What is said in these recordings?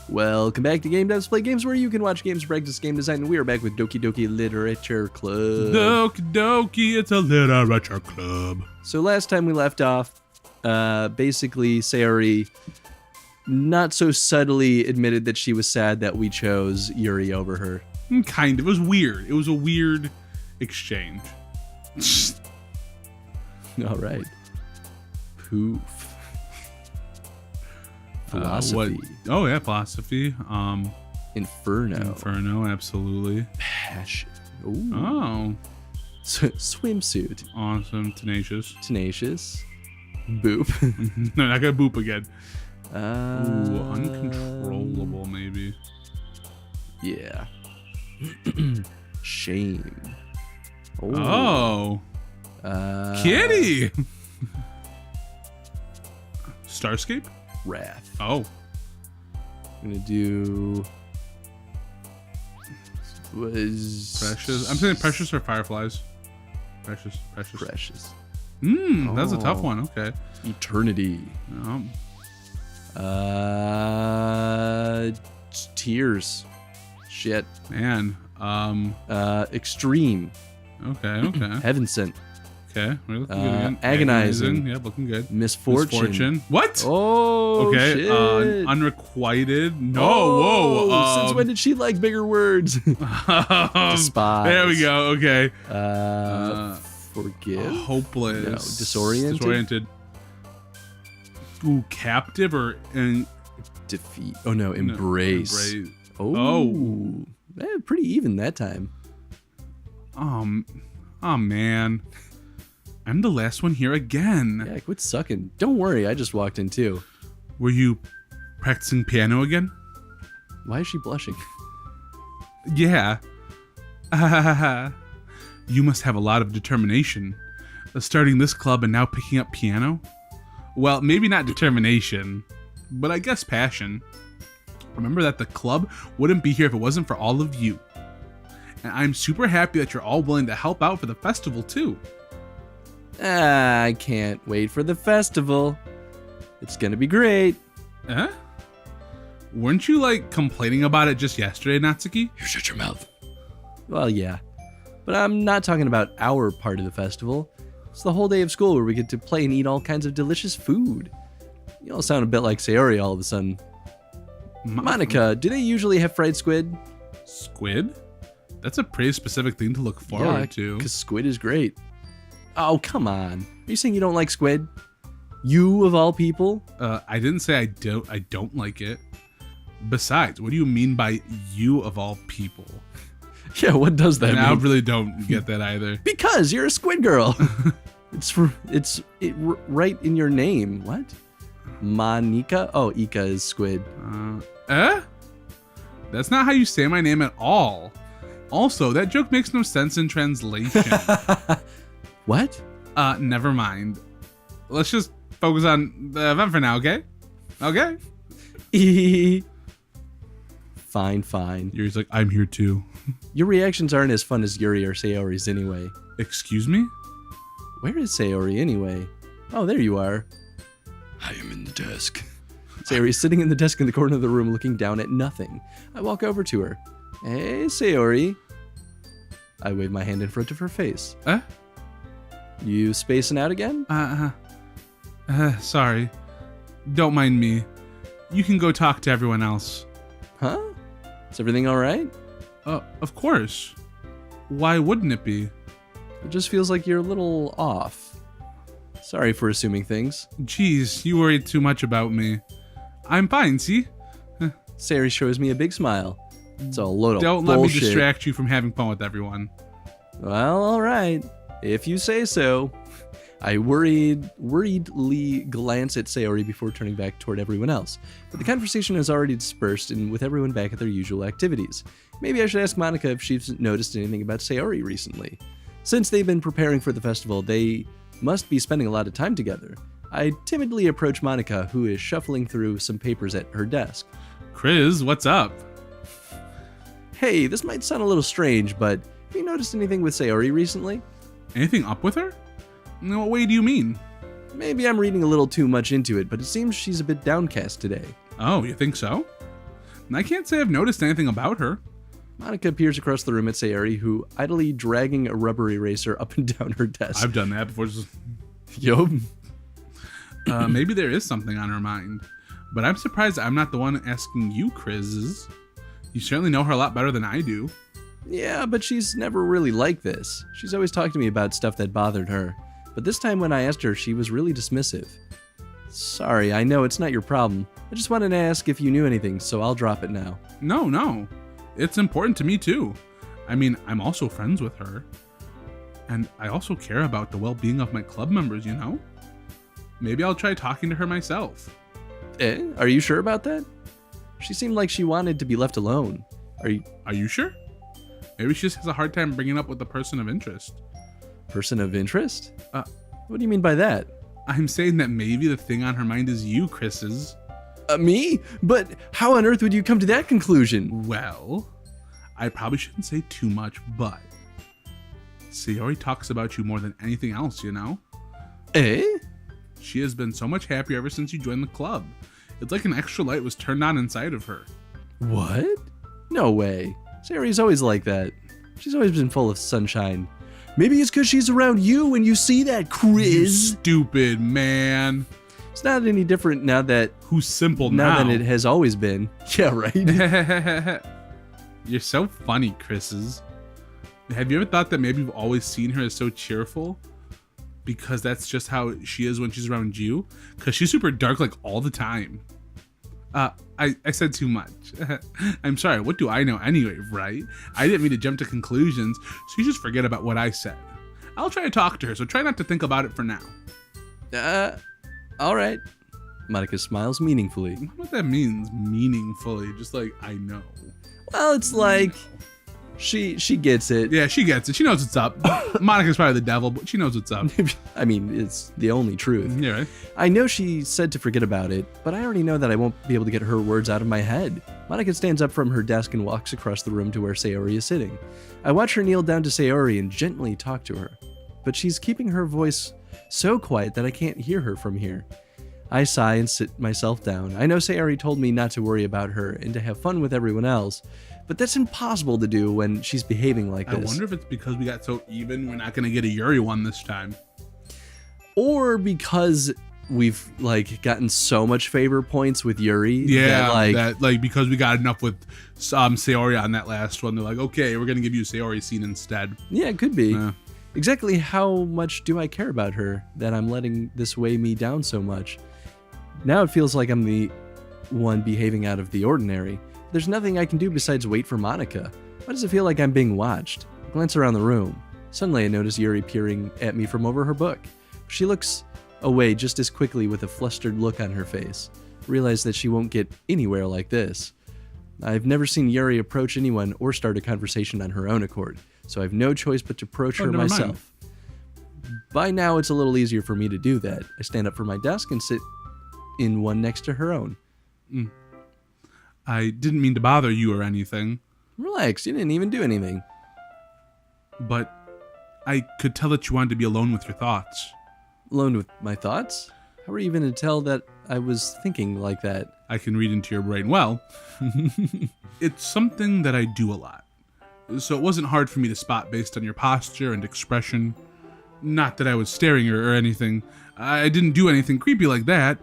Welcome back to Game Devs Play Games, where you can watch games, practice game design, and we are back with Doki Doki Literature Club. Doki Doki, it's a literature club. So last time we left off, basically Sayori not so subtly admitted that she was sad that we chose Yuri over her. Kind of. It was weird. It was a weird exchange. All right. Poof. Philosophy. Oh yeah, philosophy. Inferno, absolutely. Passion. Ooh. Oh. Swimsuit. Awesome. Tenacious. Boop. No, not gonna boop again. Ooh, uncontrollable maybe. Yeah. Shame. Oh. Kitty. Starscape? Wrath. Oh. I'm gonna do Precious. I'm saying precious or fireflies. Precious. That's a tough one. Okay. Eternity. Tears. Shit. Man. Extreme. Okay. Heaven sent. Okay. We're looking good again. Agonizing. Yeah, looking good. Misfortune. What? Oh, okay. Shit. Unrequited. No. Oh, whoa. Since when did she like bigger words? Despise. There we go. Okay. Forgive. Hopeless. No. Disoriented. Ooh, captive or defeat. Oh no, embrace. Oh. Pretty even that time. Oh man. I'm the last one here again. Yeah, quit sucking. Don't worry, I just walked in too. Were you practicing piano again? Why is she blushing? Yeah. You must have a lot of determination. Starting this club and now picking up piano? Well, maybe not determination, but I guess passion. Remember that the club wouldn't be here if it wasn't for all of you. And I'm super happy that you're all willing to help out for the festival too. I can't wait for the festival. It's gonna be great. Weren't you complaining about it just yesterday, Natsuki? You shut your mouth. Well, yeah. But I'm not talking about our part of the festival. It's the whole day of school where we get to play and eat all kinds of delicious food. You all sound a bit like Sayori all of a sudden. Monica, do they usually have fried squid? Squid? That's a pretty specific thing to look forward to. Because squid is great. Oh, come on. Are you saying you don't like squid? You, of all people? I didn't say I don't like it. Besides, what do you mean by you of all people? Yeah, what does that mean? I really don't get that either. Because you're a squid girl. It's right in your name. What? Monica? Oh, Ika is squid. That's not how you say my name at all. Also, that joke makes no sense in translation. What? Never mind. Let's just focus on the event for now, okay? Okay. Fine. Yuri's like, I'm here too. Your reactions aren't as fun as Yuri or Sayori's anyway. Excuse me? Where is Sayori anyway? Oh, there you are. I am in the desk. Sayori's sitting in the desk in the corner of the room looking down at nothing. I walk over to her. Hey, Sayori. I wave my hand in front of her face. You spacing out again? Sorry. Don't mind me. You can go talk to everyone else. Huh? Is everything alright? Of course. Why wouldn't it be? It just feels like you're a little off. Sorry for assuming things. Jeez, you worried too much about me. I'm fine, see? Sayori shows me a big smile. It's a load of Don't bullshit. let me distract you from having fun with everyone. Well, alright. If you say so. I worriedly glance at Sayori before turning back toward everyone else. But the conversation has already dispersed, and with everyone back at their usual activities. Maybe I should ask Monica if she's noticed anything about Sayori recently. Since they've been preparing for the festival, they must be spending a lot of time together. I timidly approach Monica, who is shuffling through some papers at her desk. Chris, what's up? Hey, this might sound a little strange, but have you noticed anything with Sayori recently? Anything up with her? In what way do you mean? Maybe I'm reading a little too much into it, but it seems she's a bit downcast today. Oh, you think so? I can't say I've noticed anything about her. Monica peers across the room at Sayori, who idly dragging a rubber eraser up and down her desk. I've done that before. Yup. Maybe there is something on her mind. But I'm surprised I'm not the one asking you, Chris. You certainly know her a lot better than I do. Yeah, but she's never really like this. She's always talked to me about stuff that bothered her. But this time when I asked her, she was really dismissive. Sorry, I know it's not your problem. I just wanted to ask if you knew anything, so I'll drop it now. No. It's important to me too. I mean, I'm also friends with her. And I also care about the well-being of my club members, you know? Maybe I'll try talking to her myself. Are you sure about that? She seemed like she wanted to be left alone. Are you sure? Maybe she just has a hard time bringing up with a person of interest. Person of interest? What do you mean by that? I'm saying that maybe the thing on her mind is you, Chris's. Me? But how on earth would you come to that conclusion? Well, I probably shouldn't say too much, but Sayori talks about you more than anything else, you know? She has been so much happier ever since you joined the club. It's like an extra light was turned on inside of her. What? No way. Sayori's always like that. She's always been full of sunshine. Maybe it's because she's around you and you see that, Chris. You stupid man. It's not any different now that... Who's simple now? Now that it has always been. Yeah, right? You're so funny, Chris's. Have you ever thought that maybe you've always seen her as so cheerful? Because that's just how she is when she's around you? Because she's super dark like all the time. I said too much. I'm sorry, what do I know anyway, right? I didn't mean to jump to conclusions, so you just forget about what I said. I'll try to talk to her, so try not to think about it for now. All right. Monica smiles meaningfully. I don't know what that means, meaningfully. Just like, I know. Well, it's like... She gets it. Yeah, she gets it. She knows what's up. Monica's probably the devil, but she knows what's up. I mean, it's the only truth. Yeah, right. I know she said to forget about it, but I already know that I won't be able to get her words out of my head. Monica stands up from her desk and walks across the room to where Sayori is sitting. I watch her kneel down to Sayori and gently talk to her, but she's keeping her voice so quiet that I can't hear her from here. I sigh and sit myself down. I know Sayori told me not to worry about her and to have fun with everyone else, but that's impossible to do when she's behaving like this. I wonder if it's because we got so even, we're not going to get a Yuri one this time. Or because we've gotten so much favor points with Yuri. Yeah, that because we got enough with Sayori on that last one. They're like, okay, we're going to give you a Sayori scene instead. Yeah, it could be. Exactly how much do I care about her that I'm letting this weigh me down so much? Now it feels like I'm the one behaving out of the ordinary. There's nothing I can do besides wait for Monica. Why does it feel like I'm being watched? I glance around the room. Suddenly I notice Yuri peering at me from over her book. She looks away just as quickly with a flustered look on her face. I realize that she won't get anywhere like this. I've never seen Yuri approach anyone or start a conversation on her own accord, so I have no choice but to approach her myself. By now it's a little easier for me to do that. I stand up from my desk and sit in one next to her own. I didn't mean to bother you or anything. Relax, you didn't even do anything. But I could tell that you wanted to be alone with your thoughts. Alone with my thoughts? How were you even to tell that I was thinking like that? I can read into your brain. Well, it's something that I do a lot. So it wasn't hard for me to spot based on your posture and expression. Not that I was staring or anything. I didn't do anything creepy like that.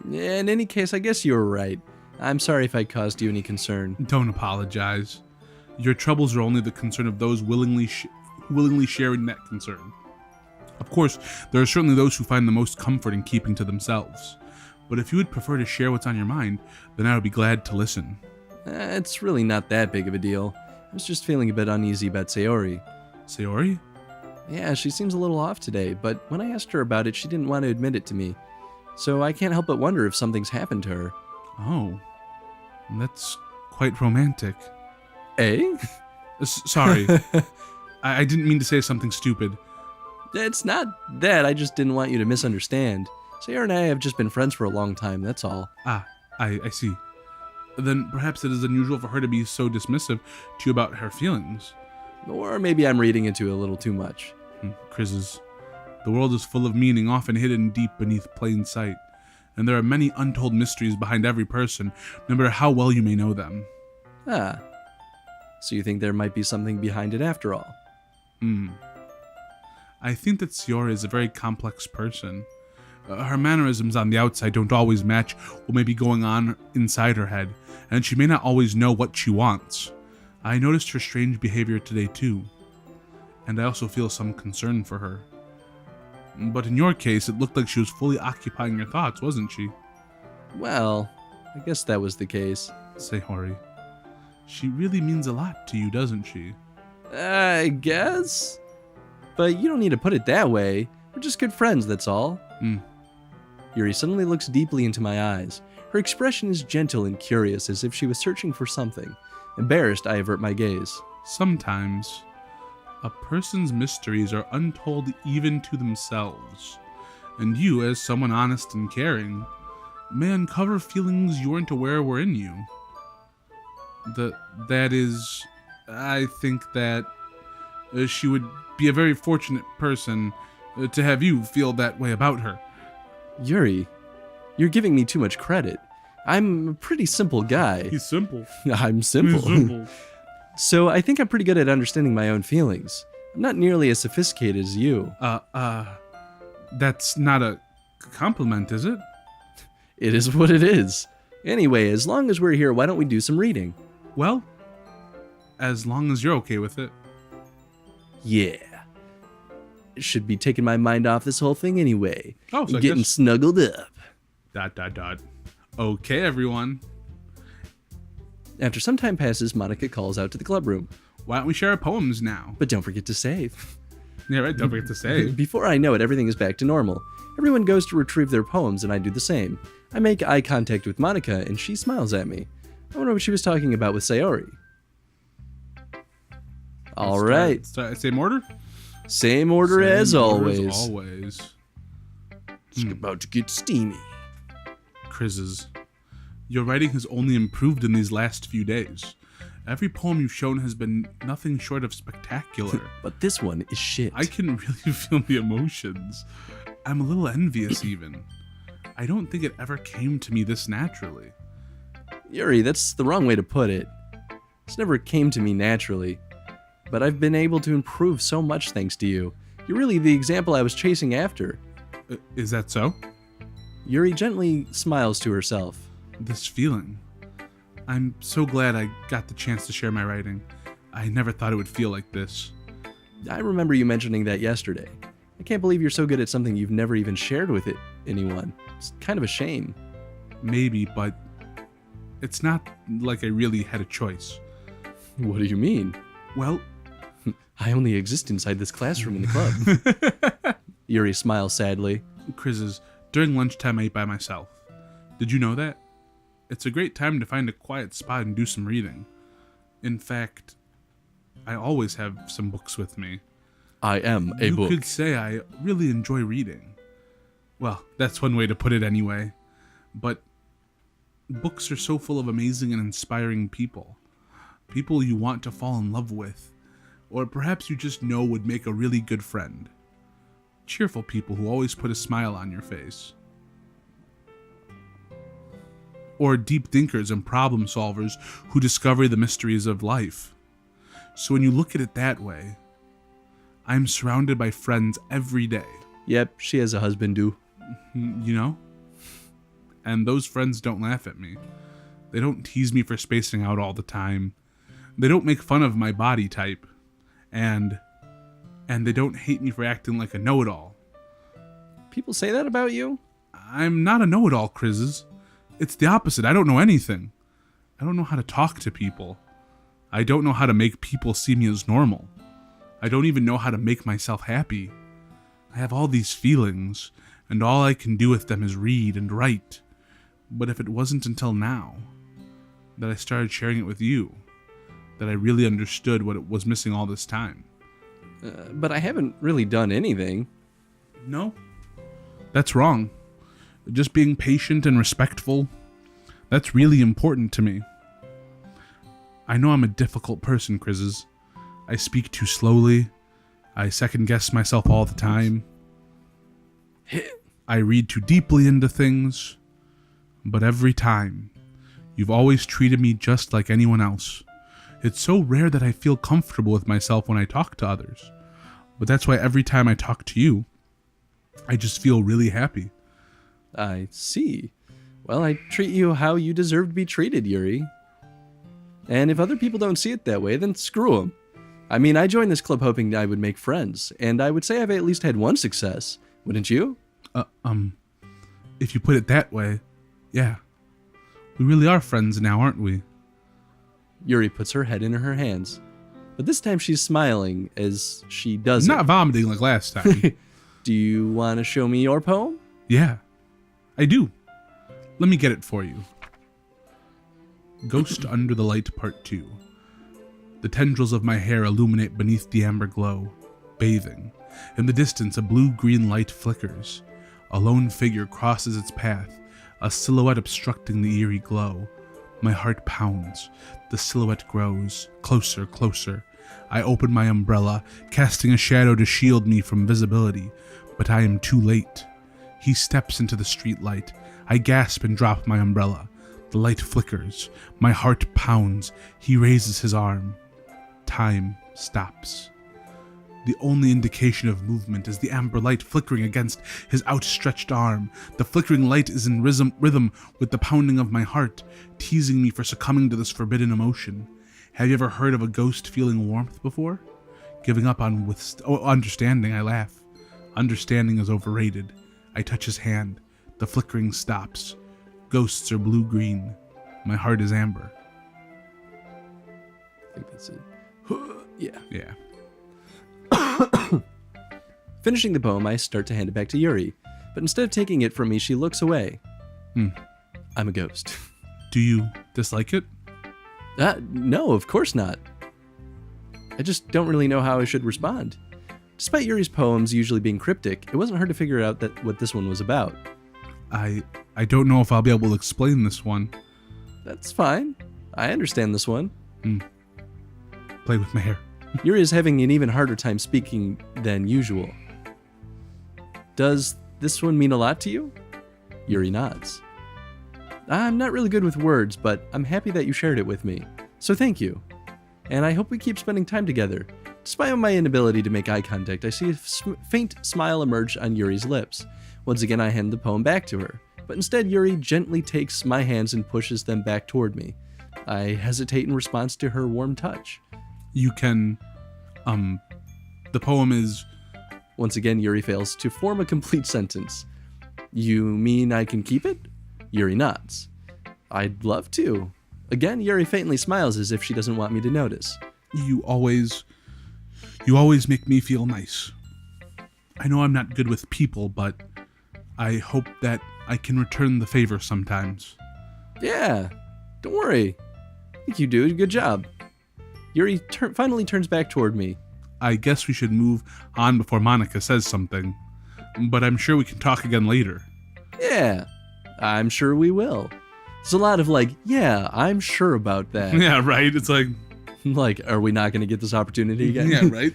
In any case, I guess you were right. I'm sorry if I caused you any concern. Don't apologize. Your troubles are only the concern of those willingly sharing that concern. Of course, there are certainly those who find the most comfort in keeping to themselves. But if you would prefer to share what's on your mind, then I would be glad to listen. It's really not that big of a deal. I was just feeling a bit uneasy about Sayori. Sayori? Yeah, she seems a little off today, but when I asked her about it, she didn't want to admit it to me. So I can't help but wonder if something's happened to her. Oh, that's quite romantic. Sorry. I didn't mean to say something stupid. It's not that, I just didn't want you to misunderstand. Sayori and I have just been friends for a long time, that's all. I see. Then perhaps it is unusual for her to be so dismissive to you about her feelings. Or maybe I'm reading into it a little too much. Chris's. The world is full of meaning, often hidden deep beneath plain sight. and there are many untold mysteries behind every person, no matter how well you may know them. Ah. So you think there might be something behind it after all? I think that Sayori is a very complex person. Her mannerisms on the outside don't always match what may be going on inside her head, and she may not always know what she wants. I noticed her strange behavior today too, and I also feel some concern for her. But in your case, it looked like she was fully occupying your thoughts, wasn't she? Well, I guess that was the case. Sayori. She really means a lot to you, doesn't she? I guess? But you don't need to put it that way. We're just good friends, that's all. Yuri suddenly looks deeply into my eyes. Her expression is gentle and curious, as if she was searching for something. Embarrassed, I avert my gaze. Sometimes, a person's mysteries are untold even to themselves, and you, as someone honest and caring, may uncover feelings you weren't aware were in you. That is, I think that she would be a very fortunate person to have you feel that way about her. Yuri, you're giving me too much credit. I'm a pretty simple guy. He's simple. I'm simple. He's simple. So I think I'm pretty good at understanding my own feelings. I'm not nearly as sophisticated as you. That's not a compliment, is it? It is what it is. Anyway, as long as we're here, why don't we do some reading? Well, as long as you're okay with it. Yeah. It should be taking my mind off this whole thing anyway. Oh, so getting snuggled up. ... Okay, everyone. After some time passes, Monica calls out to the club room. Why don't we share our poems now? But don't forget to save. Yeah, right, don't forget to save. Before I know it, everything is back to normal. Everyone goes to retrieve their poems, and I do the same. I make eye contact with Monica, and she smiles at me. I wonder what she was talking about with Sayori. All right. Same order? Same order as always. It's about to get steamy. Crizzes, your writing has only improved in these last few days. Every poem you've shown has been nothing short of spectacular. But this one is shit. I can really feel the emotions. I'm a little envious even. I don't think it ever came to me this naturally. Yuri, that's the wrong way to put it. This never came to me naturally. But I've been able to improve so much thanks to you. You're really the example I was chasing after. Is that so? Yuri gently smiles to herself. This feeling. I'm so glad I got the chance to share my writing. I never thought it would feel like this. I remember you mentioning that yesterday. I can't believe you're so good at something you've never even shared with anyone. It's kind of a shame. Maybe, but it's not like I really had a choice. What do you mean? Well, I only exist inside this classroom in the club. Yuri smiles sadly. Crizzes, during lunchtime I eat by myself. Did you know that? It's a great time to find a quiet spot and do some reading. In fact, I always have some books with me. I am a book. You could say I really enjoy reading. Well, that's one way to put it anyway. But books are so full of amazing and inspiring people. People you want to fall in love with. Or perhaps you just know would make a really good friend. Cheerful people who always put a smile on your face. Or deep thinkers and problem solvers who discover the mysteries of life. So when you look at it that way, I'm surrounded by friends every day. Yep, she has a husband, too. You know? And those friends don't laugh at me. They don't tease me for spacing out all the time. They don't make fun of my body type. And they don't hate me for acting like a know-it-all. People say that about you? I'm not a know-it-all, Crizzes. It's the opposite. I don't know anything. I don't know how to talk to people. I don't know how to make people see me as normal. I don't even know how to make myself happy. I have all these feelings, and all I can do with them is read and write. But if it wasn't until now that I started sharing it with you, that I really understood what it was missing all this time. But I haven't really done anything. No, that's wrong. Just being patient and respectful, that's really important to me. I know I'm a difficult person, Crizzes. I speak too slowly. I second-guess myself all the time. I read too deeply into things. But every time, you've always treated me just like anyone else. It's so rare that I feel comfortable with myself when I talk to others. But that's why every time I talk to you, I just feel really happy. I see. Well, I treat you how you deserve to be treated, Yuri. And if other people don't see it that way, then screw them. I mean, I joined this club hoping I would make friends, and I would say I've at least had one success. Wouldn't you? If you put it that way, yeah. We really are friends now, aren't we? Yuri puts her head in her hands. But this time she's smiling as she does Not vomiting like last time. Do you want to show me your poem? Yeah, I do. Let me get it for you. Ghost Under the Light Part 2. The tendrils of my hair illuminate beneath the amber glow, bathing. In the distance, a blue-green light flickers. A lone figure crosses its path, a silhouette obstructing the eerie glow. My heart pounds. The silhouette grows. Closer, closer. I open my umbrella, casting a shadow to shield me from visibility, but I am too late. He steps into the streetlight. I gasp and drop my umbrella. The light flickers. My heart pounds. He raises his arm. Time stops. The only indication of movement is the amber light flickering against his outstretched arm. The flickering light is in rhythm with the pounding of my heart, teasing me for succumbing to this forbidden emotion. Have you ever heard of a ghost feeling warmth before? Giving up on understanding, I laugh. Understanding is overrated. I touch his hand. The flickering stops. Ghosts are blue-green. My heart is amber. I think that's it. Yeah. Yeah. Finishing the poem, I start to hand it back to Yuri, but instead of taking it from me, she looks away. I'm a ghost. Do you dislike it? No, of course not. I just don't really know how I should respond. Despite Yuri's poems usually being cryptic, it wasn't hard to figure out what this one was about. I don't know if I'll be able to explain this one. That's fine. I understand this one. Play with my hair. Yuri is having an even harder time speaking than usual. Does this one mean a lot to you? Yuri nods. I'm not really good with words, but I'm happy that you shared it with me. So thank you. And I hope we keep spending time together. Despite my inability to make eye contact, I see a faint smile emerge on Yuri's lips. Once again, I hand the poem back to her. But instead, Yuri gently takes my hands and pushes them back toward me. I hesitate in response to her warm touch. You can, the poem is... Once again, Yuri fails to form a complete sentence. You mean I can keep it? Yuri nods. I'd love to. Again, Yuri faintly smiles as if she doesn't want me to notice. You always make me feel nice. I know I'm not good with people, but I hope that I can return the favor sometimes. Yeah, don't worry. I think you do a good job. Yuri finally turns back toward me. I guess we should move on before Monica says something, but I'm sure we can talk again later. Yeah, I'm sure we will. There's a lot of yeah, I'm sure about that. Yeah, right? It's like, are we not going to get this opportunity again? Yeah, right?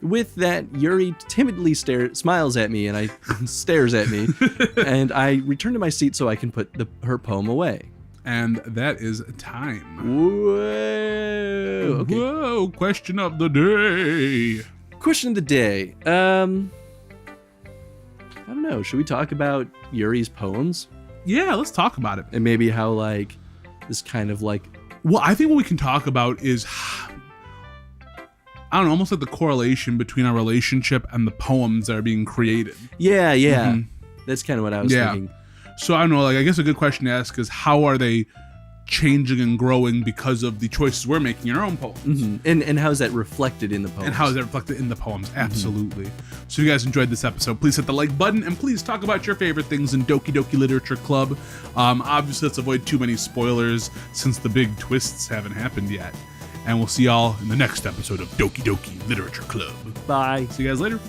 With that, Yuri timidly smiles at me, and I stares at me, and I return to my seat so I can put her poem away. And that is time. Whoa. Okay. Whoa, question of the day. Question of the day. I don't know. Should we talk about Yuri's poems? Yeah, let's talk about it. And maybe how, this kind of Well, I think what we can talk about is, I don't know, almost like the correlation between our relationship and the poems that are being created. Yeah. Mm-hmm. That's kind of what I was thinking. So I don't know, I guess a good question to ask is how are they changing and growing because of the choices we're making in our own poems? Mm-hmm. And how is that reflected in the poems? And how is that reflected in the poems? Absolutely. So if you guys enjoyed this episode, please hit the like button and please talk about your favorite things in Doki Doki Literature Club. Obviously, let's avoid too many spoilers since the big twists haven't happened yet. And we'll see y'all in the next episode of Doki Doki Literature Club. Bye. See you guys later.